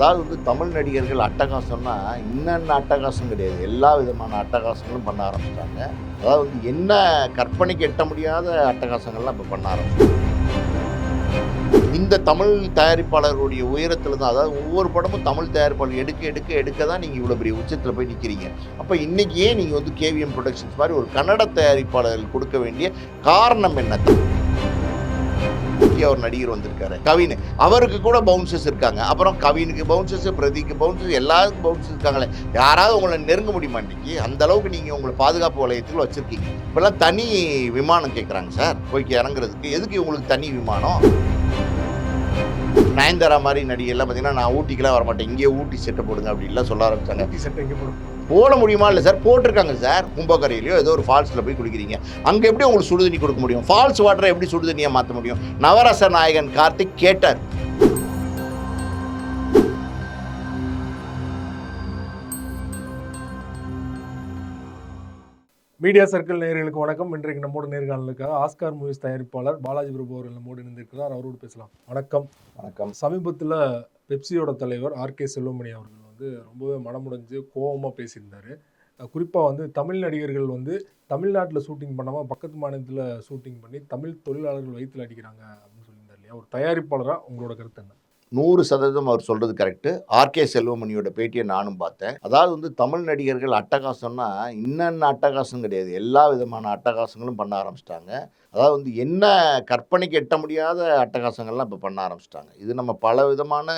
அதாவது வந்து தமிழ் நடிகர்கள் அட்டகாசம்னா இன்னென்ன அட்டகாசம் கிடையாது, எல்லா விதமான அட்டகாசங்களும் பண்ண ஆரம்பிச்சிட்டாங்க. அதாவது வந்து என்ன கற்பனைக்கு எட்ட முடியாத அட்டகாசங்கள்லாம் இப்போ பண்ண ஆரம்பிச்சிட்டாங்க. இந்த தமிழ் தயாரிப்பாளர்களுடைய உயரத்தில் தான், அதாவது ஒவ்வொரு படமும் தமிழ் தயாரிப்பாளர் எடுக்க எடுக்க எடுக்க தான் நீங்கள் இவ்வளோ பெரிய உச்சத்தில் போய் நிற்கிறீங்க. அப்போ இன்றைக்கி ஏன் நீங்கள் வந்து கேவிஎம் ப்ரொடக்ஷன்ஸ் மாதிரி ஒரு கன்னட தயாரிப்பாளர்கள் கொடுக்க வேண்டிய காரணம் என்ன? ஒரு நடிகர் வந்திருக்காரு கவின், அவருக்கு கூட பவுன்சர்ஸ் இருக்காங்க. அப்புறம் கவினுக்கு பவுன்சர்ஸ், பிரதிக்கு பவுன்சர்ஸ், எல்லாருக்கும் பவுன்சர்ஸ் இருக்காங்களே. யாராவது உங்களை நெருங்க முடியுமா? இன்னைக்கு அந்த அளவுக்கு நீங்கள் உங்களை பாதுகாப்பு வளையத்தில் வச்சுருக்கீங்க. இப்போல்லாம் தனி விமானம் கேட்குறாங்க சார் போய்க்கு இறங்குறதுக்கு. எதுக்கு உங்களுக்கு தனி விமானம்? நயன்தாரா மாதிரி நடிகர்லாம் பார்த்தீங்கன்னா, நான் ஊட்டிக்கெல்லாம் வரமாட்டேன், இங்கேயே ஊட்டி செட்டை போடுங்க அப்படின்லாம் சொல்ல ஆரம்பிச்சாங்க. ஊட்டி செட்டை இங்கே போட முடியுமா? இல்லை சார், போட்டிருக்காங்க சார். கும்பகரையிலையோ ஏதோ ஒரு ஃபால்ஸில் போய் குளிக்கிறீங்க, அங்கே எப்படி உங்களுக்கு சுடுதண்ணி கொடுக்க முடியும்? ஃபால்ஸ் வாட்டரை எப்படி சுடுதண்ணியாக மாற்ற முடியும்? நவரச நாயகன் கார்த்திக் கேட்டார். மீடியா சர்க்கிள் நேயர்களுக்கு வணக்கம். இன்றைக்கு நம்மோட நேர்காணலுக்காக ஆஸ்கார் மூவிஸ் தயாரிப்பாளர் பாலாஜி பிரபு அவர்கள் நம்மோடு இணைந்திருக்கிறார். அவரோடு பேசலாம். வணக்கம். வணக்கம். சமீபத்தில் பெப்சியோட தலைவர் ஆர்கே செல்வமணி அவர்கள் ரொம்பவே மனமுடைஞ்சு கோபமாக பேசியிருந்தார். குறிப்பாக தமிழ் நடிகர்கள் தமிழ்நாட்டில் ஷூட்டிங் பண்ணாமல் பக்கத்து மாநிலத்தில் ஷூட்டிங் பண்ணி தமிழ் தொழிலாளர்கள் வயிற்றில் அடிக்கிறாங்க அப்படின்னு சொல்லியிருந்தார் இல்லையா? ஒரு தயாரிப்பாளராக உங்களோட கருத்து என்ன? 100% அவர் சொல்கிறது கரெக்டு. ஆர்கே செல்வமணியோட பேட்டியை நானும் பார்த்தேன். அதாவது தமிழ் நடிகர்கள் அட்டகாசம்னா இன்னென்ன அட்டகாசம் கிடையாது, எல்லா விதமான அட்டகாசங்களும் பண்ண ஆரம்பிச்சிட்டாங்க. அதாவது என்ன கற்பனைக்கு எட்ட முடியாத அட்டகாசங்கள்லாம் இப்போ பண்ண ஆரம்பிச்சிட்டாங்க. இது நம்ம பல விதமான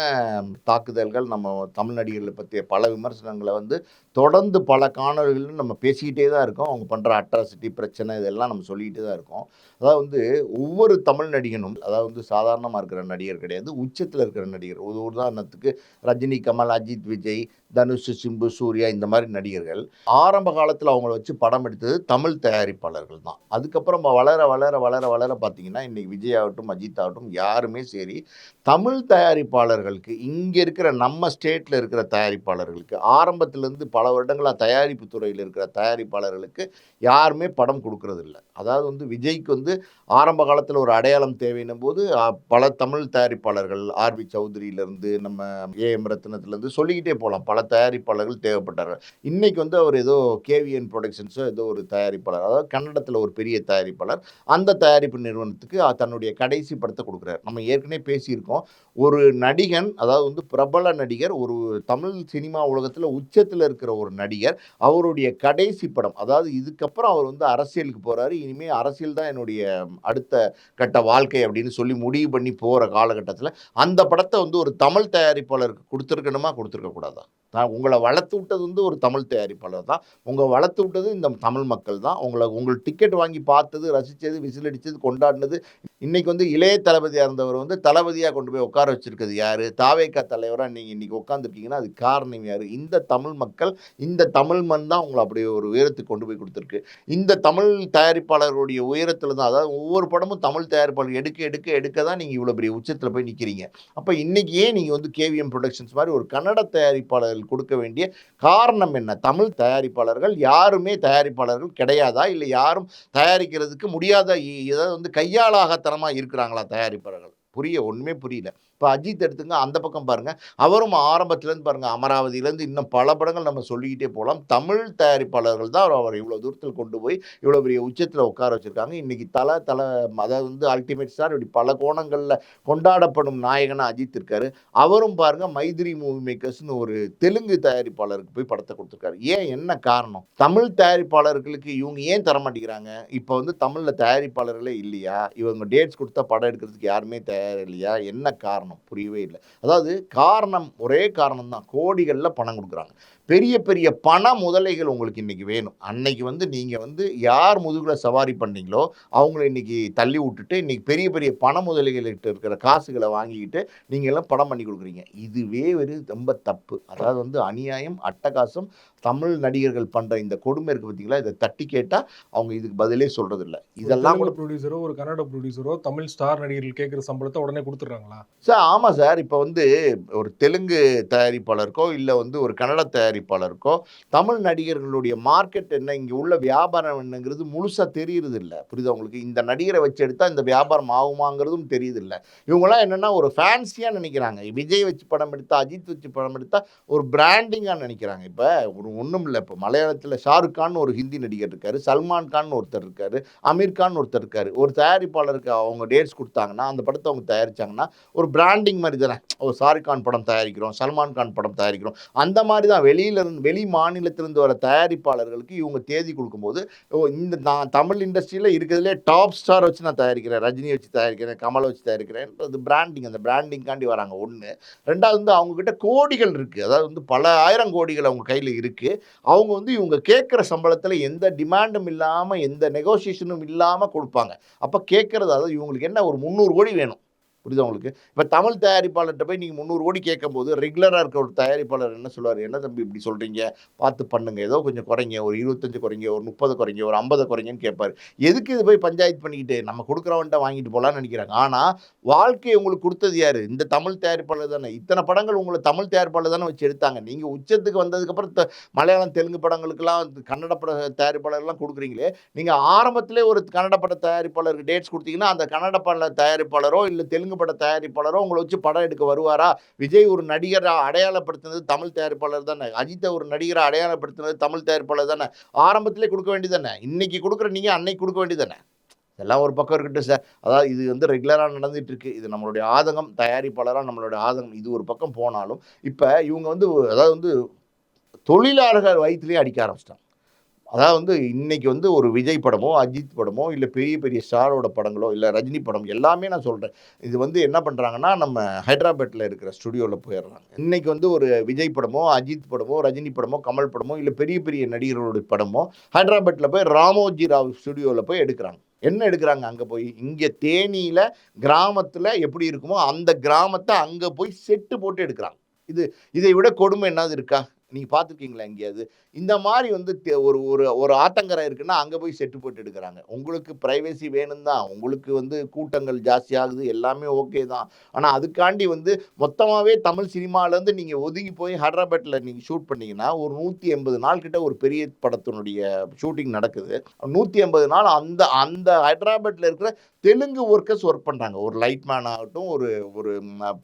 தாக்குதல்கள், நம்ம தமிழ் நடிகர்களை பற்றிய பல விமர்சனங்களை தொடர்ந்து பல காணொலிகள் நம்ம பேசிக்கிட்டே தான் இருக்கோம். அவங்க பண்ணுற அட்ராசிட்டி பிரச்சனை இதெல்லாம் நம்ம சொல்லிக்கிட்டே தான் இருக்கோம். அதாவது ஒவ்வொரு தமிழ் நடிகனும், அதாவது சாதாரணமாக இருக்கிற நடிகர் கிடையாது, உச்சத்தில் இருக்கிற நடிகர். ஒரு உதாரணத்துக்கு ரஜினி, கமல், அஜித், விஜய், தனுஷ், சிம்பு, சூர்யா, இந்த மாதிரி நடிகர்கள் ஆரம்ப காலத்தில் அவங்கள வச்சு படம் எடுத்தது தமிழ் தயாரிப்பாளர்கள் தான். அதுக்கப்புறம் வளர வளர வளர வளர பார்த்தீங்கன்னா, இன்றைக்கி விஜய் ஆகட்டும், அஜித் ஆகட்டும், யாருமே சரி தமிழ் தயாரிப்பாளர்களுக்கு, இங்கே இருக்கிற நம்ம ஸ்டேட்டில் இருக்கிற தயாரிப்பாளர்களுக்கு, ஆரம்பத்திலேருந்து பல வருடங்களாக தயாரிப்பு துறையில் இருக்கிற தயாரிப்பாளர்களுக்கு யாருமே படம் கொடுக்கறதில்ல. அதாவது விஜய்க்கு ஆரம்ப காலத்தில் ஒரு அடையாளம் தேவைன்னும் போது பல தமிழ் தயாரிப்பாளர்கள், ஆர்வி சௌத்ரியிலேருந்து நம்ம ஏஎம் ரத்னத்துலேருந்து சொல்லிக்கிட்டே போகலாம், பல தயாரிப்பாளர்கள் தேவைப்பட்டார்கள். இன்றைக்கி அவர் ஏதோ கேவிஎன் ப்ரொடக்ஷன்ஸோ ஏதோ ஒரு தயாரிப்பாளர், அதாவது கன்னடத்தில் ஒரு பெரிய தயாரிப்பாளர், அந்த தயாரிப்பு நிறுவனத்துக்கு தன்னுடைய கடைசி படத்தை கொடுக்குறாரு. நம்ம ஏற்கனவே பேசியிருக்கோம், ஒரு நடிகன், அதாவது பிரபல நடிகர், ஒரு தமிழ் சினிமா உலகத்தில் உச்சத்தில் இருக்கிற ஒரு நடிகர், அவருடைய கடைசி படம், அதாவது இதுக்கப்புறம் அவர் அரசியலுக்கு போகிறாரு, இனிமேல் அரசியல் தான் என்னுடைய அடுத்த கட்ட வாழ்க்கை அப்படின்னு சொல்லி முடிவு பண்ணி போகிற காலகட்டத்தில் அந்த படத்தை ஒரு தமிழ் தயாரிப்பாளருக்கு கொடுத்துருக்கணுமா, கொடுத்துருக்கக்கூடாதா? உங்களை வளர்த்து விட்டது ஒரு தமிழ் தயாரிப்பாளர் தான். உங்களை வளர்த்து விட்டது இந்த தமிழ் மக்கள் தான். உங்கள் டிக்கெட் வாங்கி பார்த்தது, ரசித்தது, விசில் அடித்தது, கொண்டாடினது. இன்றைக்கி இளைய தளபதியாக இருந்தவர் தளபதியாக கொண்டு போய் உட்கார வச்சிருக்கிறது யார்? தாவேகா தலைவராக நீங்கள் இன்றைக்கி உட்காந்துருக்கீங்கன்னா அது காரணம் யார்? இந்த தமிழ் மக்கள், இந்த தமிழ் மண் தான் உங்களை அப்படி ஒரு உயரத்துக்கு கொண்டு போய் கொடுத்துருக்கு. இந்த தமிழ் தயாரிப்பாளர்களுடைய உயரத்தில் தான், அதாவது ஒவ்வொரு படமும் தமிழ் தயாரிப்பாளர் எடுக்க எடுக்க எடுக்க தான் நீங்கள் இவ்வளோ பெரிய உச்சத்தில் போய் நிற்கிறீங்க. அப்போ இன்றைக்கி ஏன் நீங்கள் கேவிஎம் ப்ரொடக்ஷன்ஸ் மாதிரி ஒரு கன்னட தயாரிப்பாளர்கள் கொடுக்க வேண்டிய காரணம் என்ன? தமிழ் தயாரிப்பாளர்கள் யாருமே தயாரிப்பாளர்கள் கிடையாதா? இல்லை யாரும் தயாரிக்கிறதுக்கு முடியாத, ஏதாவது கையாளாகத்தனமாக இருக்கிறாங்களா தயாரிப்பாளர்கள்? ஒன்றுமே புரியல. இப்போ அஜித் எடுத்துங்க, அந்த பக்கம் பாருங்கள், அவரும் ஆரம்பத்துலேருந்து பாருங்கள், அமராவதியிலேருந்து இன்னும் பல படங்கள் நம்ம சொல்லிக்கிட்டே போகலாம். தமிழ் தயாரிப்பாளர்கள் தான் அவர் இவ்வளோ தூரத்தில் கொண்டு போய் இவ்வளோ பெரிய உச்சத்தில் உட்கார வச்சுருக்காங்க. இன்றைக்கி அதாவது அல்டிமேட் ஸ்டார், இப்படி பல கோணங்களில் கொண்டாடப்படும் நாயகனாக அஜித் இருக்கார். அவரும் பாருங்கள், மைத்ரி மூவி மேக்கர்ஸ்னு ஒரு தெலுங்கு தயாரிப்பாளருக்கு போய் படத்தை கொடுத்துருக்காரு. ஏன், என்ன காரணம்? தமிழ் தயாரிப்பாளர்களுக்கு இவங்க ஏன் தர மாட்டேங்கிறாங்க? இப்போ தமிழில் தயாரிப்பாளர்களே இல்லையா? இவங்க டேட்ஸ் கொடுத்தா படம் எடுக்கிறதுக்கு யாருமே தயார் இல்லையா? என்ன காரணம்? புரியவே இல்லை. அதாவது காரணம், ஒரே காரணம் தான், கோடிகளில் பணம் கொடுக்குறாங்க. பெரிய பெரிய பண முதலைகள் உங்களுக்கு இன்றைக்கி வேணும். அன்னைக்கு நீங்கள் யார் முதுகில் சவாரி பண்ணீங்களோ அவங்கள இன்றைக்கி தள்ளி விட்டுட்டு, இன்றைக்கி பெரிய பெரிய பண முதலைகள்கிட்ட இருக்கிற காசுகளை வாங்கிக்கிட்டு நீங்கள் எல்லாம் படம் பண்ணி கொடுக்குறீங்க. இதுவே ரொம்ப தப்பு. அதாவது அநியாயம், அட்டகாசம். தமிழ் நடிகர்கள் பண்ணுற இந்த கொடுமை இருக்குது பார்த்தீங்களா, இதை தட்டி கேட்டால் அவங்க இதுக்கு பதிலே சொல்கிறதில்ல. இதெல்லாம் கூட ப்ரொடியூசரோ, ஒரு கன்னட ப்ரொடியூசரோ தமிழ் ஸ்டார் நடிகர்கள் கேட்குற சம்பளத்தை உடனே கொடுத்துட்றாங்களா சார்? ஆமாம் சார். இப்போ ஒரு தெலுங்கு தயாரிப்பாளருக்கோ இல்லை ஒரு கன்னட தயாரிப்பாளருக்கோ தமிழ் நடிகர்களுடைய மார்க்கெட் என்ன, இங்கே உள்ள வியாபாரம் என்னங்கிறது முழுசாக தெரியுறது இல்லை. புரியுதா உங்களுக்கு? இந்த நடிகரை வச்சு எடுத்தால் இந்த வியாபாரம் ஆகுமாங்கிறதும் தெரியுது இல்லை. இவங்களாம் என்னென்னா ஒரு ஃபேன்சியாக நினைக்கிறாங்க. விஜய் வச்சு படம் எடுத்தா, அஜித் வச்சு படம் எடுத்தா ஒரு பிராண்டிங்காக நினைக்கிறாங்க. இப்போ ஒன்றும் இல்லை. இப்போ மலையாளத்தில் ஷாருக் கான் ஒரு ஹிந்தி நடிகர் இருக்கார், சல்மான் கான் ஒருத்தர் இருக்கார், அமீர் கான் ஒருத்தர் இருக்கார். ஒரு தயாரிப்பாளருக்கு அவங்க டேட்ஸ் கொடுத்தாங்கன்னா, அந்த படத்தை அவங்க தயாரித்தாங்கன்னா ஒரு பிராண்டிங் மாதிரி தானே. ஒரு ஷாருக் கான் படம் தயாரிக்கிறோம், சல்மான் கான் படம் தயாரிக்கிறோம், அந்த மாதிரி தான். வெளி மாநிலத்திலிருந்து வர தயாரிப்பாளர்களுக்கு இவங்க தேதி கொடுக்கும்போது, இந்த நான் தமிழ் இண்டஸ்ட்ரியில் இருக்கிறதுலே டாப் ஸ்டார் வச்சு நான் தயாரிக்கிறேன், ரஜினி வச்சு தயாரிக்கிறேன், கமலை வச்சு தயாரிக்கிறேன். அது பிராண்டிங். அந்த பிராண்டிங்காண்டி வராங்க. ஒன்று. ரெண்டாவது வந்து அவங்கக்கிட்ட கோடிகள் இருக்குது. அதாவது வந்து பல ஆயிரம் கோடிகள் அவங்க கையில் இருக்குது. அவங்க வந்து இவங்க கேட்குற சம்பளத்தில் எந்த டிமாண்டும் இல்லாமல், எந்த நெகோசியேஷனும் இல்லாமல் கொடுப்பாங்க. அப்போ கேட்குறது, அதாவது இவங்களுக்கு என்ன, ஒரு 300 கோடி வேணும். புரியுதா உங்களுக்கு? இப்போ தமிழ் தயாரிப்பாளர்கிட்ட போய் நீங்கள் 300 கோடி கேட்கும்போது ரெகுலராக இருக்க ஒரு தயாரிப்பாளர் என்ன சொல்லுவார்? என்ன தம்பி இப்படி சொல்கிறீங்க, பார்த்து பண்ணுங்க, ஏதோ கொஞ்சம் குறைங்க, ஒரு 25 குறைங்க, ஒரு 30 குறைங்க, ஒரு 50 குறைங்கன்னு கேட்பார். எதுக்கு இது போய் பஞ்சாயத்து பண்ணிக்கிட்டு, நம்ம கொடுக்குறவன்ட்ட வாங்கிட்டு போகலான்னு நினைக்கிறாங்க. ஆனால் வாழ்க்கையை உங்களுக்கு கொடுத்தது யார்? இந்த தமிழ் தயாரிப்பாளர் தானே. இத்தனை படங்கள் உங்களை தமிழ் தயாரிப்பாளர் தானே வச்சு எடுத்தாங்க. நீங்கள் உச்சத்துக்கு வந்ததுக்கப்புறம் மலையாளம் தெலுங்கு படங்களுக்கெல்லாம் கன்னட பட தயாரிப்பாளர்லாம் கொடுக்குறீங்களே, நீங்கள் ஆரம்பத்திலே ஒரு கன்னட பட தயாரிப்பாளருக்கு டேட்ஸ் கொடுத்தீங்கன்னா, அந்த கன்னட பட தயாரிப்பாளரோ இல்லை தெலுங்கு பட தயாரிப்பாளரோ உங்களை வச்சு படம் எடுக்க வருவாரா? விஜய் ஒரு நடிகரை அடையாளப்படுத்தினது தமிழ் தயாரிப்பாளர் தானே. அஜித்தை ஒரு நடிகரை அடையாளப்படுத்தினது தமிழ் தயாரிப்பாளர் தானே. ஆரம்பத்திலே கொடுக்க வேண்டியதானே. இன்னைக்கு கொடுக்குற நீங்கள் அன்னைக்கு கொடுக்க வேண்டியதானே. எல்லாம் ஒரு பக்கம் இருக்கட்டும் சார். அதாவது இது வந்து ரெகுலராக நடந்துட்டு இருக்கு. இது நம்மளுடைய ஆதங்கம், தயாரிப்பாளராக நம்மளுடைய ஆதங்கம். இது ஒரு பக்கம் போனாலும் இப்போ இவங்க வந்து, அதாவது வந்து தொழிலாளர்கள் வயிற்றுலேயே அடிக்க ஆரம்பிச்சிட்டாங்க. அதாவது வந்து இன்னைக்கு வந்து ஒரு விஜய் படமோ, அஜித் படமோ, இல்லை பெரிய பெரிய ஸ்டாரோட படங்களோ, இல்லை ரஜினி படம், எல்லாமே நான் சொல்கிறேன். இது வந்து என்ன பண்ணுறாங்கன்னா, நம்ம ஹைதராபாத்தில் இருக்கிற ஸ்டுடியோவில் போயிடுறாங்க. இன்னைக்கு வந்து ஒரு விஜய் படமோ, அஜித் படமோ, ரஜினி படமோ, கமல் படமோ, இல்லை பெரிய பெரிய நடிகர்களுடைய படமோ ஹைதராபாத்தில் போய் ராமோஜி ராவ் ஸ்டுடியோவில் போய் எடுக்கிறாங்க. என்ன எடுக்கிறாங்க? அங்கே போய், இங்கே தேனியில் கிராமத்தில் எப்படி இருக்குமோ அந்த கிராமத்தை அங்கே போய் செட்டு போட்டு எடுக்கிறாங்க. இதை விட கொடுமை என்னது இருக்கா? நீங்கள் பார்த்துருக்கீங்களா எங்கேயாவது? இந்த மாதிரி வந்து ஒரு ஒரு ஒரு ஆத்தங்கரை இருக்குன்னா அங்கே போய் செட்டு போட்டு எடுக்கிறாங்க. உங்களுக்கு ப்ரைவசி வேணும் தான், உங்களுக்கு வந்து கூட்டங்கள் ஜாஸ்தி ஆகுது, எல்லாமே ஓகே தான். ஆனால் அதுக்காண்டி வந்து மொத்தமாகவே தமிழ் சினிமாவிலேருந்து நீங்கள் ஒதுங்கி போய் ஹைதராபாத்தில் நீங்கள் ஷூட் பண்ணிங்கன்னா, ஒரு 180 நாள் கிட்ட ஒரு பெரிய படத்தினுடைய ஷூட்டிங் நடக்குது. 180 நாள் அந்த அந்த ஹைதராபாத்தில் இருக்கிற தெலுங்கு ஒர்க்கர்ஸ் ஒர்க் பண்ணுறாங்க. ஒரு லைட் மேன் ஆகட்டும், ஒரு ஒரு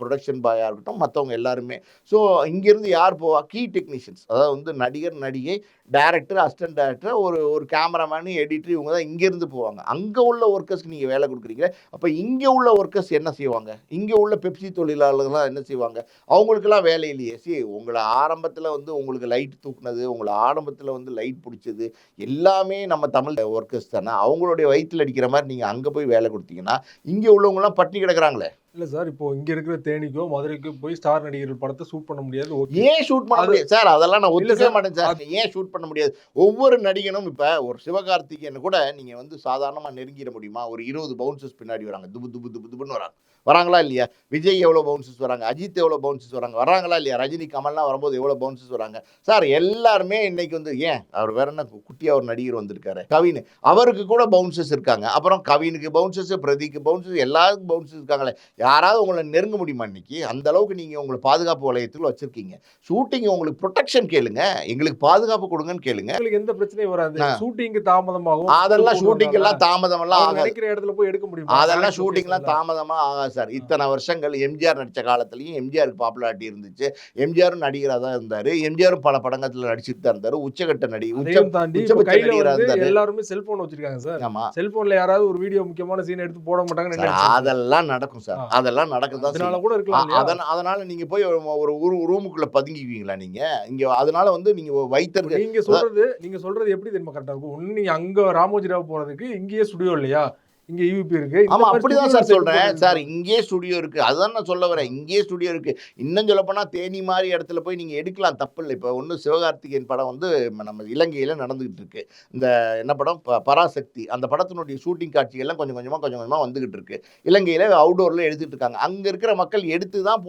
ப்ரொடக்ஷன் பாயாக இருக்கட்டும், மற்றவங்க எல்லாருமே. ஸோ இங்கேருந்து யார் போவா? Key technicians. அதாவது வந்து நடிகர், நடிகை, டைரக்டர், அசிஸ்டன்ட் டைரக்டர், ஒரு கேமராமேனு, எடிட்டர், இவங்க தான் இங்கேருந்து போவாங்க. அங்கே உள்ள ஒர்க்கர்ஸ்க்கு நீங்கள் வேலை கொடுக்குறீங்க. அப்போ இங்கே உள்ள ஒர்க்கர்ஸ் என்ன செய்வாங்க? இங்கே உள்ள பெப்சி தொழிலாளர்கள்லாம் என்ன செய்வாங்க? அவங்களுக்கெல்லாம் வேலை இல்லையே. உங்களை ஆரம்பத்தில் வந்து உங்களுக்கு லைட் தூக்குனது, உங்களை ஆரம்பத்தில் வந்து லைட் பிடிச்சது எல்லாமே நம்ம தமிழ் ஒர்க்கர்ஸ் தானே. அவங்களுடைய வயிற்றில் அடிக்கிற மாதிரி நீங்கள் அங்கே போய் வேலை கொடுத்தீங்கன்னா, இங்கே உள்ளவங்களாம் பட்டினி கிடக்குறாங்களே. இல்ல சார், இப்போ இங்க இருக்கிற தேனிக்கோ மதுரைக்கோ போய் ஸ்டார் நடிகர்கள் படத்தை ஷூட் பண்ண முடியாது. ஏன் ஷூட் பண்ண முடியாது சார்? அதெல்லாம் நான் ஒத்துக்கவே மாட்டேன் சார். ஏன் ஷூட் பண்ண முடியாது? ஒவ்வொரு நடிகனும் இப்போ ஒரு சிவகார்த்திகேயன் கூட நீங்க வந்து சாதாரணமா நெருங்கிட முடியுமா? ஒரு 20 பவுன்சஸ் பின்னாடி வராங்க, துபு துபு துபு துபுன்னு வராங்க. வராங்களா இல்லையா? விஜய் எவ்வளோ பவுன்சஸ் வராங்க, அஜித் எவ்வளோ பவுன்சஸ் வராங்க, வராங்களா இல்லையா? ரஜினி, கமல்லாம் வரும்போது எவ்வளோ பவுன்சஸ் வராங்க சார்? எல்லாருமே இன்னைக்கு வந்து, ஏன் அவர் வேற என்ன குட்டியா ஒரு நடிகர் வந்திருக்காரு கவின், அவருக்கு கூட பவுன்சஸ் இருக்காங்க. அப்புறம் கவினுக்கு பவுன்சஸ், பிரதீக்கு பவுன்சஸ், எல்லாருக்கும் பவுன்சஸ் இருக்காங்களே. யாராவது உங்களை நெருங்க முடியுமா? இன்னைக்கு அந்த அளவுக்கு நீங்க உங்களை பாதுகாப்பு வளையத்துக்குள்ள வச்சிருக்கீங்க. ஷூட்டிங் உங்களுக்கு ப்ரொடெக்ஷன் கேளுங்க, எங்களுக்கு பாதுகாப்பு கொடுங்கன்னு கேளுங்க. உங்களுக்கு எந்த பிரச்சனையும் வராது. ஷூட்டிங் தாமதமாகும். அதெல்லாம் ஷூட்டிங் எல்லாம் தாமதம் எல்லாம் ஆகாது. நினைக்கிற இடத்துல போய் எடுக்க முடியும். அதெல்லாம் ஷூட்டிங் எல்லாம் தாமதமா ஆகாது சார். இத்தனை வருஷங்கள் எம்ஜிஆர் நடிச்ச காலத்துலயும் எம்ஜிஆருக்கு பாப்புலாரிட்டி இருந்துச்சு. எம்ஜிஆரும் நடிகராக தான் இருந்தாரு. எம்ஜிஆரும் பல படங்கள்ல நடிச்சுட்டு தான் இருந்தாரு. உச்சகட்ட எல்லாருமே செல்போன் வச்சிருக்காங்க சார். ஆமா, செல்போன்ல யாராவது ஒரு வீடியோ முக்கியமான சீன் எடுத்து போட மாட்டாங்க. அதெல்லாம் நடக்கும் சார். அதெல்லாம் நடக்குதான். அதனால கூட இருக்கலாம். அதனால நீங்க போய் ஒரு ரூமுக்குள்ள பதுங்கிக்குவீங்களா நீங்க? இங்க அதனால வந்து நீங்க வைத்திருக்க நீங்க சொல்றது எப்படி தெரியுமா கரெக்டா இருக்கும்? ஒண்ணு நீங்க அங்க ராமோஜி ராவ் போறதுக்கு இங்கேயே ஸ்டுடியோ இல்லையா? இங்கே யூபி இருக்கு. ஆமா, அப்படிதான் சார் சொல்றேன் சார். இங்கே ஸ்டுடியோ இருக்கு, அதுதான் நான் சொல்ல வரேன். இங்கே ஸ்டுடியோ இருக்கு. இன்னும் சொல்ல போனா தேனி மாதிரி இடத்துல போய் நீங்க எடுக்கலாம், தப்பு இல்லை. இப்போ ஒன்று சிவகார்த்திகேயன் படம் வந்து நம்ம இலங்கையில நடந்துகிட்டு இருக்கு. இந்த என்ன படம், பராசக்தி, அந்த படத்தினுடைய ஷூட்டிங் காட்சிகள்லாம் கொஞ்சம் கொஞ்சமா வந்துகிட்டு இருக்கு. இலங்கையில அவுடோர்ல எடுத்துட்டு இருக்காங்க. அங்க இருக்கிற மக்கள் எடுத்து தான்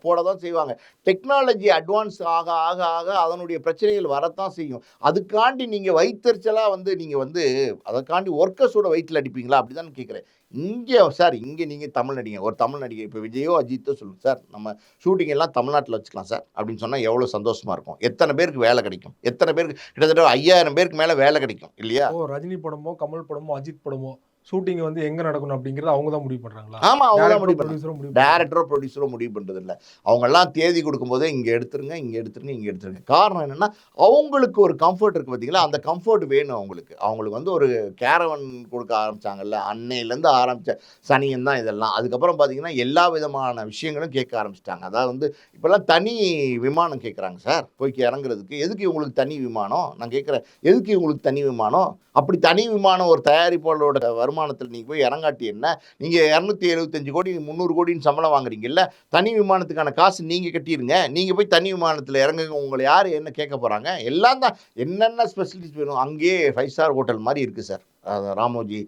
போட தான் செய்வாங்க. டெக்னாலஜி அட்வான்ஸ் ஆக ஆக ஆக அதனுடைய பிரச்சனைகள் வரத்தான் செய்யும். அதுக்காண்டி நீங்க வைத்தறிச்சலா வந்து நீங்க வந்து அதற்காண்டி ஒர்க்கர்ஸோட வயிற்றில் அடிப்பீங்களா? அப்படிதான் கேட்குறேன். இங்கே சார் இங்கே நீங்கள் தமிழ் நடிகை ஒரு தமிழ் நடிகை இப்போ விஜயோ அஜித்தோ சொல்லுங்கள் சார் நம்ம ஷூட்டிங் எல்லாம் தமிழ்நாட்டில் வச்சுக்கலாம் சார் அப்படின்னு சொன்னால் எவ்வளோ சந்தோஷமாக இருக்கும். எத்தனை பேருக்கு வேலை கிடைக்கும், எத்தனை பேருக்கு கிட்டத்தட்ட 5000 பேருக்கு மேலே வேலை கிடைக்கும் இல்லையா? ரஜினி படமோ கமல் படமோ அஜித் படமோ ஷூட்டிங் வந்து எங்க நடக்கணும் அப்படிங்கறது அவங்க தான் முடிவு பண்றாங்களா? ஆமா, அவங்க தான் முடிவு ப்ரொடியூசரும் பண்ணுறாங்க. முடிவு டேரக்டரோ ப்ரொடியூசரோ முடிவு பண்ணுறது இல்லை. அவங்கெல்லாம் தேதி கொடுக்கும்போதே இங்கே எடுத்துருங்க, இங்கே எடுத்துருங்க, இங்கே எடுத்துருங்க. காரணம் என்னென்னா அவங்களுக்கு ஒரு கம்ஃபர்ட் இருக்குது பார்த்தீங்களா, அந்த கம்ஃபர்ட் வேணும் அவங்களுக்கு. அவங்களுக்கு வந்து ஒரு கேரவன் கொடுக்க ஆரம்பித்தாங்கல்ல, அன்னையிலேருந்து ஆரம்பித்த சனியன் தான் இதெல்லாம். அதுக்கப்புறம் பார்த்தீங்கன்னா எல்லா விதமான விஷயங்களும் கேட்க ஆரம்பிச்சிட்டாங்க. அதாவது வந்து இப்போல்லாம் தனி விமானம் கேட்குறாங்க சார் போய் இறங்குறதுக்கு. எதுக்கு இவங்களுக்கு தனி விமானம்? நான் கேட்குறேன், எதுக்கு இவங்களுக்கு தனி விமானம்? அப்படி தனி விமானம் ஒரு தயாரிப்பாளரோட வருமானத்தில் நீங்கள் போய் இறங்காட்டி என்ன? நீங்கள் 275 கோடி 300 கோடின்னு சம்பளம் வாங்குறீங்கல்ல, தனி விமானத்துக்கான காசு நீங்கள் கட்டிடுங்க. நீங்கள் போய் தனி விமானத்தில் இறங்குங்க. உங்களை யார் என்ன கேட்க போகிறாங்க? எல்லாம் தான் என்னென்ன ஸ்பெசிலிட்டிஸ் வேணும் அங்கேயே 5 ஸ்டார் ஹோட்டல் மாதிரி இருக்குது சார். ராமோஜி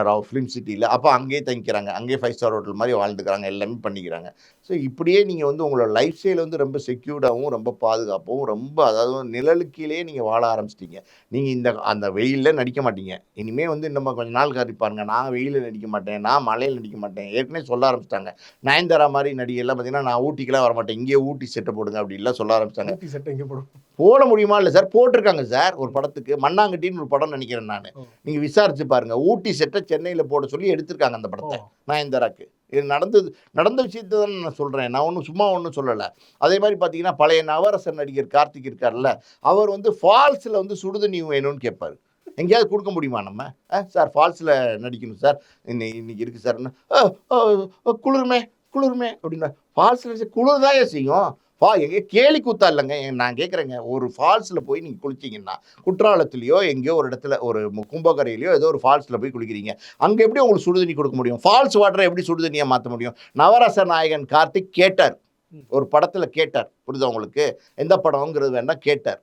ராவ் ஃபிலிம் சிட்டியில். அப்போ அங்கேயே தங்கிக்கிறாங்க, அங்கேயே 5 ஸ்டார் ஹோட்டல் மாதிரி வாழ்ந்துக்கிறாங்க, எல்லாமே பண்ணிக்கிறாங்க. ஸோ இப்படியே நீங்கள் வந்து உங்களோட லைஃப் ஸ்டைல் வந்து ரொம்ப செக்யூர்டாகவும் ரொம்ப பாதுகாப்பாகவும் ரொம்ப அதாவது நிழலுக்கீழே நீங்கள் வாழ ஆரம்பிச்சிட்டீங்க. நீங்கள் அந்த வெயிலில் நடிக்க மாட்டீங்க. இனிமேல் வந்து நம்ம கொஞ்சம் நாள் பாருங்க, நான் வெயிலில் நடிக்க மாட்டேன், நான் மழையில் நடிக்க மாட்டேன். ஏற்கனவே சொல்ல ஆரம்பிச்சிட்டாங்க. நயன்தாரா மாதிரி நடிகைலாம் பார்த்தீங்கன்னா நான் ஊட்டிக்கெல்லாம் வரமாட்டேன், இங்கேயே ஊட்டி செட்டை போடுங்க அப்படின்லாம் சொல்ல ஆரம்பிச்சிட்டாங்க. ஊட்டி செட்டை இங்கே போடும் போட முடியுமா? இல்லை சார், போட்டிருக்காங்க சார் ஒரு படத்துக்கு. மண்ணாங்கட்டின்னு ஒரு படம் நினைக்கிறேன் நான். நீங்கள் விசாரிச்சு பாருங்க, ஊட்டி செட்டை சென்னையில் போட சொல்லி எடுத்திருக்காங்க அந்த படத்தை நயன்தாராக்கு. இது நடந்த விஷயத்தை தான் நான் சொல்கிறேன். நான் ஒன்றும் சும்மா ஒன்றும் சொல்லலை. அதே மாதிரி பார்த்தீங்கன்னா பழைய நவரசன் நடிகர் கார்த்திக் இருக்கார்ல, அவர் வந்து ஃபால்ஸில் வந்து சுடுதண்ணி வேணும்னு கேட்பார். எங்கேயாவது கொடுக்க முடியுமா நம்ம? சார் ஃபால்ஸில் நடிக்கணும் சார், இன்னைக்கு இருக்குது சார். குளிருமே அப்படின்னா ஃபால்ஸில் குளிர் தான் செய்யும். எங்கே கேலி கூத்தா இல்லைங்க. நான் கேட்குறேங்க, ஒரு ஃபால்ஸில் போய் நீங்கள் குளிச்சிங்கன்னா, குற்றாலத்துலேயோ எங்கேயோ ஒரு இடத்துல ஒரு கும்பகரையிலையோ ஏதோ ஒரு ஃபால்ஸில் போய் குளிக்கிறீங்க, அங்கே எப்படி உங்களுக்கு சுடுதண்ணி கொடுக்க முடியும்? ஃபால்ஸ் வாட்டரை எப்படி சுடுதண்ணியாக மாற்ற முடியும்? நவரச நாயகன் கார்த்திக் கேட்டார், ஒரு படத்தில் கேட்டார். புரியுதா உங்களுக்கு? எந்த படம்ங்கிறது வேண்டாம், கேட்டார்.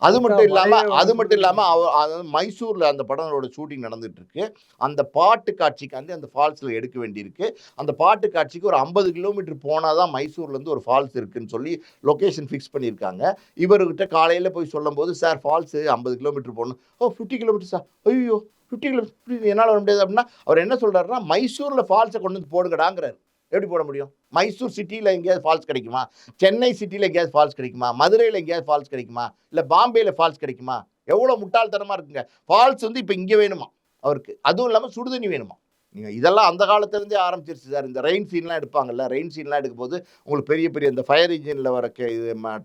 அது மட்டும் இல்லாமல் மைசூரில் அந்த படங்களோட ஷூட்டிங் நடந்துட்டு இருக்கு. அந்த பாட்டு காட்சிக்காண்டி அந்த ஃபால்ஸில் எடுக்க வேண்டியிருக்கு. அந்த பாட்டு காட்சிக்கு ஒரு 50 கிலோமீட்டர் போனால் தான் மைசூர்லேருந்து ஒரு ஃபால்ஸ் இருக்குன்னு சொல்லி லொக்கேஷன் ஃபிக்ஸ் பண்ணியிருக்காங்க. இவர்கிட்ட காலையில் போய் சொல்லும்போது, சார் ஃபால்ஸு 50 கிலோமீட்டர் போகணும். 50 கிலோமீட்டர் சார், ஐயோ 50 கிலோமீட்டர் என்னால் வர முடியாது அப்படின்னா, அவர் என்ன சொல்கிறாருன்னா, மைசூரில் ஃபால்ஸை கொண்டு வந்து போடுங்கடாங்கிறார். எப்படி போட முடியும்? மைசூர் சிட்டியில் எங்கேயாவது ஃபால்ஸ் கிடைக்குமா? சென்னை சிட்டியில் எங்கேயாவது ஃபால்ஸ் கிடைக்குமா? மதுரையில் எங்கேயாவது ஃபால்ஸ் கிடைக்குமா? இல்லை பாம்பேயில் ஃபால்ஸ் கிடைக்குமா? எவ்வளோ முட்டாள்தனமாக இருக்குங்க. ஃபால்ஸ் வந்து இப்போ இங்கே வேணுமா அவருக்கு? அதுவும் இல்லாமல் சுடுதண்ணி வேணுமா? நீங்கள் இதெல்லாம் அந்த காலத்துலேருந்தே ஆரம்பிச்சிருச்சு சார். இந்த ரெயின் சீன்லாம் எடுப்பாங்கல்ல, ரெயின் சீன்லாம் எடுக்கும்போது உங்களுக்கு பெரிய பெரிய இந்த ஃபயர் இன்ஜினில் வர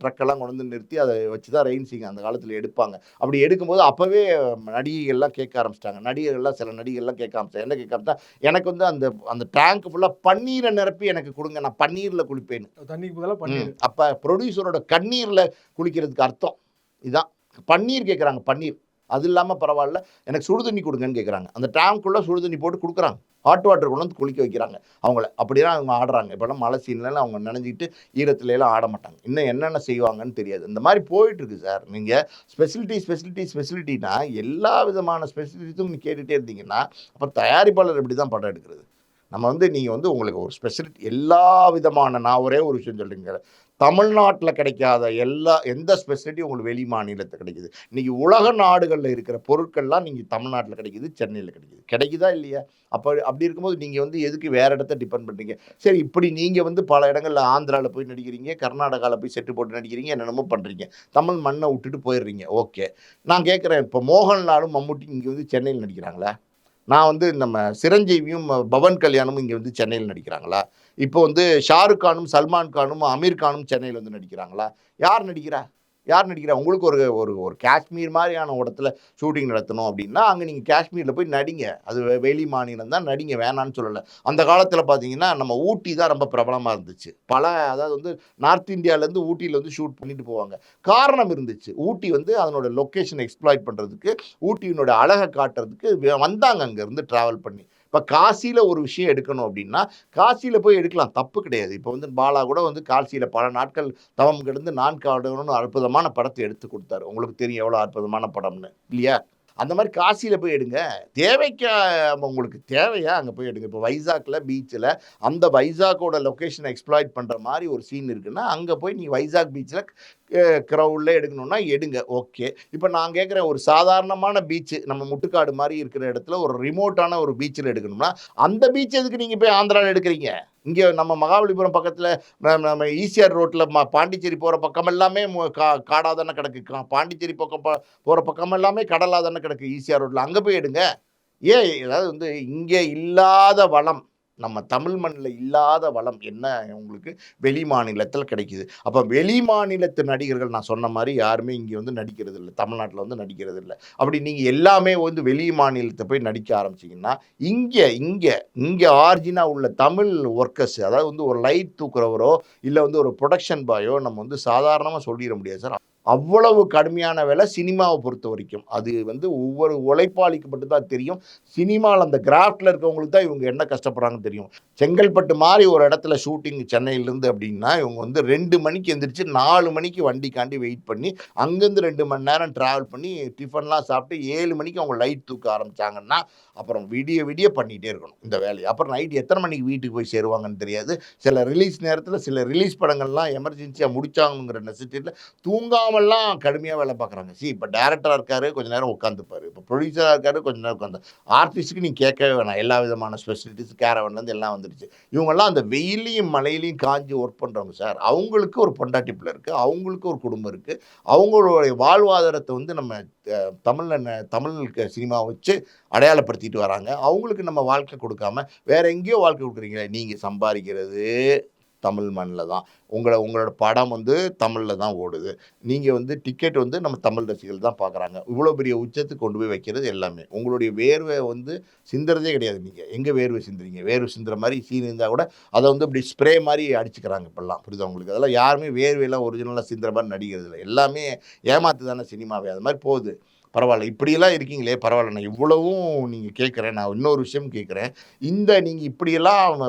ட்ரக்கெல்லாம் கொண்டு வந்து நிறுத்தி அதை வச்சு தான் ரெயின் சீன் அந்த காலத்தில் எடுப்பாங்க. அப்படி எடுக்கும்போது அப்போவே நடிகைகள்லாம் கேட்க ஆரம்பிச்சிட்டாங்க. சில நடிகைகள்லாம் கேட்க ஆரம்பிச்சாங்க. என்ன கேட்க ஆரம்பிச்சா, எனக்கு வந்து அந்த டேங்க் ஃபுல்லாக பன்னீரை நிரப்பி எனக்கு கொடுங்க, நான் பன்னீரில் குளிப்பேன்னு. தண்ணிக்கு பதிலாக பன்னீர். அப்போ ப்ரொடியூசரோட கண்ணீரில் குளிக்கிறதுக்கு அர்த்தம் இதான். பன்னீர் கேட்குறாங்க, பன்னீர். அது இல்லாமல் பரவாயில்ல, எனக்கு சுடுதண்ணி கொடுங்கன்னு கேட்குறாங்க. அந்த டேங்க்குள்ளே சுடுதண்ணி போட்டு கொடுக்குறாங்க. ஹாட் வாட்டர் கொண்டு வந்து குளிக்க வைக்கிறாங்க அவங்கள. அப்படி தான் அவங்க ஆடுறாங்க. இப்போலாம் மழை சீன்லாம் அவங்க நினைஞ்சிக்கிட்டு ஈரத்துலலாம் ஆட மாட்டாங்க. இன்னும் என்னென்ன செய்வாங்கன்னு தெரியாது. இந்த மாதிரி போயிட்டுருக்கு சார். நீங்கள் ஸ்பெசிலிட்டினா எல்லா விதமான ஸ்பெசிலிட்டிஸும் நீங்கள் கேட்டுகிட்டே இருந்தீங்கன்னா அப்புறம் தயாரிப்பாளர் எப்படி தான் படம் எடுக்கிறது? நம்ம வந்து நீங்கள் வந்து உங்களுக்கு ஒரு ஸ்பெசிலிட்டி எல்லா விதமான, நான் ஒரே ஒரு விஷயம் சொல்கிறீங்க, தமிழ்நாட்டில் கிடைக்காத எந்த ஸ்பெசிலிட்டியும் உங்களுக்கு வெளி மாநிலத்தில் கிடைக்குது. இன்றைக்கி உலக நாடுகளில் இருக்கிற பொருட்கள்லாம் நீங்கள் தமிழ்நாட்டில் கிடைக்குது, சென்னையில் கிடைக்குதா இல்லையா? அப்படி இருக்கும்போது நீங்கள் வந்து எதுக்கு வேறு இடத்த டிபெண்ட் பண்ணுறீங்க? சரி, இப்படி நீங்கள் வந்து பல இடங்களில் ஆந்திராவில் போய் நடிக்கிறீங்க, கர்நாடகாவில் போய் செட்டு போட்டு நடிக்கிறீங்க, என்னென்னமோ பண்ணுறீங்க, தமிழ் மண்ணை விட்டுட்டு போயிடுறீங்க. ஓகே, நான் கேட்குறேன், இப்போ மோகன்லாலும் மம்முட்டி இங்கே வந்து சென்னையில் நடிக்கிறாங்களா? நான் வந்து நம்ம சிரஞ்சீவியும் பவன் கல்யாணமும் இங்கே வந்து சென்னையில் நடிக்கிறாங்களா? இப்போ வந்து ஷாருக் கானும் சல்மான் கானும் அமீர் கானும் சென்னையில் வந்து நடிக்கிறாங்களா? யார் நடிக்கிறா? உங்களுக்கு ஒரு காஷ்மீர் மாதிரியான இடத்துல ஷூட்டிங் நடத்தணும் அப்படின்னா அங்கே நீங்கள் காஷ்மீரில் போய் நடிங்க. அது வெளி மாநிலம் தான், நடிங்க, வேணான்னு சொல்லலை. அந்த காலத்தில் பார்த்தீங்கன்னா நம்ம ஊட்டி தான் ரொம்ப பிரபலமாக இருந்துச்சு. அதாவது வந்து நார்த் இந்தியாவிலேருந்து ஊட்டியில் வந்து ஷூட் பண்ணிட்டு போவாங்க. காரணம் இருந்துச்சு. ஊட்டி வந்து அதனோட லொக்கேஷனை எக்ஸ்ப்ளாய்ட் பண்ணுறதுக்கு, ஊட்டியினோட அழகை காட்டுறதுக்கு வந்தாங்க அங்கேருந்து ட்ராவல் பண்ணி. இப்போ காசியில் ஒரு விஷயம் எடுக்கணும் அப்படின்னா காசியில் போய் எடுக்கலாம், தப்பு கிடையாது. இப்போ வந்து பாலா கூட வந்து காசியில் பல நாட்கள் தவம் கிடந்து நான் காடணும்னு அற்புதமான படத்தை எடுத்து கொடுத்தாரு. உங்களுக்கு தெரியும் எவ்வளோ அற்புதமான படம்னு, இல்லையா? அந்த மாதிரி காசியில் போய் எடுங்க. உங்களுக்கு தேவையா அங்கே போய் எடுங்க. இப்போ வைசாக்கில் பீச்சில் அந்த வைசாக்கோட லொக்கேஷனை எக்ஸ்ப்ளாய்ட் பண்ணுற மாதிரி ஒரு சீன் இருக்குன்னா அங்கே போய் நீங்கள் வைசாக் பீச்சில் க்ரௌடில் எடுக்கணும்னா எடுங்க, ஓகே. இப்போ நான் கேட்குறேன், ஒரு சாதாரணமான பீச்சு நம்ம முட்டுக்காடு மாதிரி இருக்கிற இடத்துல ஒரு ரிமோட்டான ஒரு பீச்சில் எடுக்கணும்னா அந்த பீச் எதுக்கு நீங்கள் போய் ஆந்திராவில் எடுக்கிறீங்க? இங்கே நம்ம மகாபலிபுரம் பக்கத்தில் நம்ம ஈசிஆர் ரோட்டில் பாண்டிச்சேரி போகிற பக்கம் எல்லாமே காடாக தானே கிடக்கு. பாண்டிச்சேரி பக்கம் போகிற பக்கம் எல்லாமே கடலாக தானே கிடக்கு ஈசிஆர் ரோட்டில். அங்கே போய் எடுங்க. ஏன் அதாவது வந்து இங்கே இல்லாத வளம், நம்ம தமிழ் மண்ணில் இல்லாத வளம் என்ன உங்களுக்கு வெளி மாநிலத்தில் கிடைக்குது. அப்போ வெளி மாநிலத்து நடிகர்கள் நான் சொன்ன மாதிரி யாருமே இங்கே வந்து நடிக்கிறது இல்லை, தமிழ்நாட்டில் வந்து நடிக்கிறது இல்லை. அப்படி நீங்கள் எல்லாமே வந்து வெளி மாநிலத்தை போய் நடிக்க ஆரம்பிச்சிங்கன்னா இங்கே இங்கே இங்கே ஆரிஜினாக உள்ள தமிழ் ஒர்க்கர்ஸ், அதாவது வந்து ஒரு லைட் தூக்குறவரோ இல்லை வந்து ஒரு ப்ரொடக்ஷன் பாயோ நம்ம வந்து சாதாரணமாக சொல்லிட முடியாது சார். அவ்வளவு கடுமையான வேலை சினிமாவை பொறுத்த வரைக்கும். அது வந்து ஒவ்வொரு உழைப்பாளிக்கு மட்டும் தான் தெரியும். சினிமாவில் அந்த கிராஃப்டில் இருக்கவங்களுக்கு தான் இவங்க என்ன கஷ்டப்படுறாங்கன்னு தெரியும். செங்கல்பட்டு மாதிரி ஒரு இடத்துல ஷூட்டிங் சென்னையிலேருந்து அப்படின்னா இவங்க வந்து 2 மணிக்கு எந்திரிச்சு 4 மணிக்கு வண்டிக்காண்டி வெயிட் பண்ணி அங்கேருந்து 2 மணி நேரம் ட்ராவல் பண்ணி டிஃபன்லாம் சாப்பிட்டு 7 மணிக்கு அவங்க லைட் தூக்க ஆரம்பித்தாங்கன்னா அப்புறம் விடிய விடிய பண்ணிகிட்டே இருக்கணும் இந்த வேலையை. அப்புறம் நைட் எத்தனை மணிக்கு வீட்டுக்கு போய் சேருவாங்கன்னு தெரியாது. சில ரிலீஸ் நேரத்தில் சில ரிலீஸ் படங்கள்லாம் எமர்ஜென்சியாக முடிச்சாங்கிற நெசசிட்டியில் தூங்காமல்லாம் கடுமையாக வேலை பார்க்குறாங்க. இப்போ டேரக்டராக இருக்காரு, கொஞ்சம் நேரம் உட்காந்துப்பாரு. இப்போ ப்ரொடியூசராக இருக்காரு, கொஞ்சம் நேரம் உட்காந்து. ஆர்டிஸ்ட்டுக்கு நீங்கள் கேட்கவே வேணாம், எல்லா விதமான ஸ்பெசிலிட்டிஸ் கேரவன்லேருந்து எல்லாம் வந்துடுச்சு. இவங்கெல்லாம் அந்த வெயிலையும் மழையிலையும் காஞ்சி ஒர்க் பண்ணுறவங்க சார். அவங்களுக்கு ஒரு பொண்டாட்டி பிள்ளை இருக்குது, அவங்களுக்கு ஒரு குடும்பம் இருக்குது. அவங்களுடைய வாழ்வாதாரத்தை வந்து நம்ம தமிழ் சினிமாவை வச்சு அடையாளப்படுத்திட்டு வராங்க. அவங்களுக்கு நம்ம வாழ்க்கை கொடுக்காம வேற எங்கேயோ வாழ்க்கை கொடுக்குறீங்களே. நீங்கள் சம்பாதிக்கிறது தமிழ் மண்ணில் தான். உங்களோட படம் வந்து தமிழில் தான் ஓடுது. நீங்கள் வந்து டிக்கெட் வந்து நம்ம தமிழ் ரசிகர்கள் தான் பார்க்குறாங்க. இவ்வளோ பெரிய உச்சத்துக்கு கொண்டு போய் வைக்கிறது எல்லாமே உங்களுடைய வேர்வை வந்து சிந்துறதே கிடையாது. நீங்கள் எங்கே வேர்வை சிந்துறீங்க? வேர்வை சிந்துற மாதிரி சீன் இருந்தால் கூட அதை வந்து இப்படி ஸ்ப்ரே மாதிரி அடிச்சுக்கிறாங்க இப்போல்லாம். புரியுதா உங்களுக்கு? அதெல்லாம் யாருமே வேர்வையெல்லாம் ஒரிஜினலாக சிந்துற மாதிரி நடிக்கிறது இல்லை. எல்லாமே ஏமாத்து தானே சினிமாவே. அது மாதிரி போகுது. பரவாயில்ல, இப்படியெல்லாம் இருக்கீங்களே பரவாயில்ல. நான் இவ்வளவும் நீங்கள் கேட்குறேன். நான் இன்னொரு விஷயம் கேட்குறேன். நீங்கள் இப்படியெல்லாம்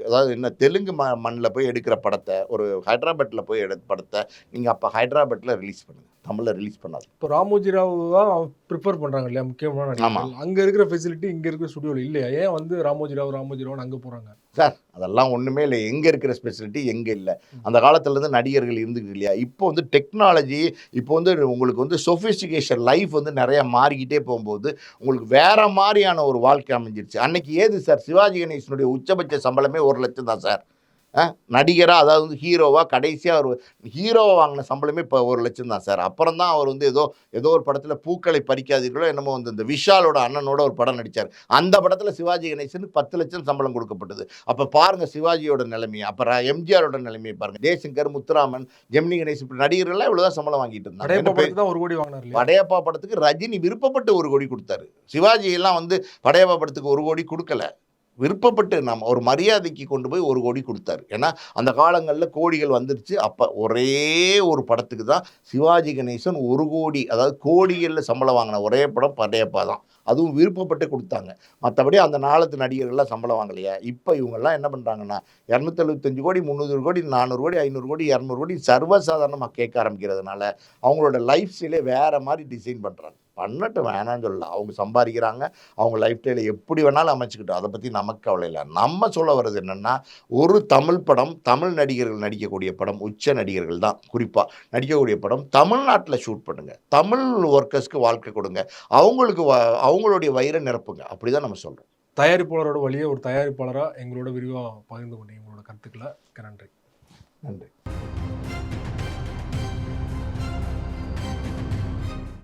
அதாவது என்ன தெலுங்கு மண்ணில் போய் எடுக்கிற படத்தை, ஒரு ஹைதராபாத்தில் போய் எடுத்த படத்தை நீங்கள் அப்போ ஹைதராபாத்தில் ரிலீஸ் பண்ணுங்கள், தமிழில் ரிலீஸ் பண்ணாது. இப்போ ராமோஜி ராவ் தான் ப்ரிப்பேர் பண்ணுறாங்க இல்லையா முக்கியமான நடிகர்கள். அங்கே இருக்கிற ஃபெசிலிட்டி இங்கே இருக்கிற ஸ்டுடியோவில் இல்லையா? ஏன் வந்து ராமோஜி ராவ்னு அங்கே போகிறாங்க சார்? அதெல்லாம் ஒன்றுமே இல்லை. எங்கே இருக்கிற ஸ்பெசிலிட்டி எங்கே இல்லை? அந்த காலத்துலேருந்து நடிகர்கள் இருந்துக்கிட்டு இல்லையா? இப்போ வந்து டெக்னாலஜி, இப்போ வந்து உங்களுக்கு வந்து சொஃபிஸ்டிகேஷன் லைஃப் வந்து நிறையா மாறிக்கிட்டே போகும்போது உங்களுக்கு வேறு மாதிரியான ஒரு வாழ்க்கை அமைஞ்சிருச்சு. அன்னைக்கு ஏது சார் சிவாஜி கணேசனுடைய உச்சபட்ச சம்பளமே 1 லட்சம் தான் சார். நடிகராக, அதாவது வந்து ஹீரோவாக கடைசியாக ஒரு ஹீரோவை வாங்கின சம்பளமே இப்போ 1 லட்சம் தான் சார். அப்புறம் தான் அவர் வந்து ஏதோ ஒரு படத்தில் பூக்களை பறிக்காதீர்களோ என்னமோ வந்து இந்த விஷாலோட அண்ணனோட ஒரு படம் நடித்தார். அந்த படத்தில் சிவாஜி கணேசனுக்கு 10 லட்சம் சம்பளம் கொடுக்கப்பட்டது. அப்போ பாருங்கள் சிவாஜியோட நிலைமையை, அப்புறம் எம்ஜிஆரோட நிலைமையை பாருங்கள். ஜெய்சங்கர், முத்துராமன், ஜெமினி கணேசன், இப்படி நடிகர்கள்லாம் இவ்வளோதான் சம்பளம் வாங்கிட்டு இருந்தாங்க. 1 கோடி வாங்கினார். படையப்பா படத்துக்கு ரஜினி விருப்பப்பட்டு 1 கோடி கொடுத்தாரு. சிவாஜி எல்லாம் வந்து படையப்பா படத்துக்கு 1 கோடி கொடுக்கல, விருப்பப்பட்டு நம்ம ஒரு மரியாதைக்கு கொண்டு போய் 1 கோடி கொடுத்தாரு. ஏன்னா அந்த காலங்களில் கோடிகள் வந்துருச்சு. அப்போ ஒரே ஒரு படத்துக்கு தான் சிவாஜி கணேசன் 1 கோடி, அதாவது கோடிகளில் சம்பளம் வாங்கின ஒரே படம் படையப்பா தான். அதுவும் விருப்பப்பட்டு கொடுத்தாங்க. மற்றபடி அந்த நாளத்து நடிகர்கள்லாம் சம்பளம் வாங்கலையா? இப்போ இவங்கெல்லாம் என்ன பண்ணுறாங்கன்னா 275 கோடி, 300 கோடி, 400 கோடி, 500 கோடி, 200 கோடி சர்வசாதாரணமாக கேட்க ஆரம்பிக்கிறதுனால அவங்களோட லைஃப் ஸ்டைலே வேறு மாதிரி டிசைன் பண்ணுறாங்க. பண்ணட்டும், வேணான்னு சொல்லலாம். அவங்க சம்பாதிக்கிறாங்க, அவங்க லைஃப் ஸ்டைலை எப்படி வேணாலும் அமைச்சுக்கிட்டோம். அதை பற்றி நமக்கு கவலை இல்லை. நம்ம சொல்ல வர்றது என்னென்னா, ஒரு தமிழ் படம், தமிழ் நடிகர்கள் நடிக்கக்கூடிய படம், உச்ச நடிகர்கள் தான் குறிப்பாக நடிக்கக்கூடிய படம் தமிழ்நாட்டில் ஷூட் பண்ணுங்கள். தமிழ் ஒர்க்கர்ஸ்க்கு வாழ்க்கை கொடுங்க, அவங்களுக்கு அவங்களுடைய வயிறை நிரப்புங்க. அப்படி தான் நம்ம சொல்கிறோம். தயாரிப்பாளரோட வழியை ஒரு தயாரிப்பாளராக எங்களோட விரிவாக பகிர்ந்து கொண்டீங்க உங்களோட கருத்துக்களை. நன்றி. நன்றி.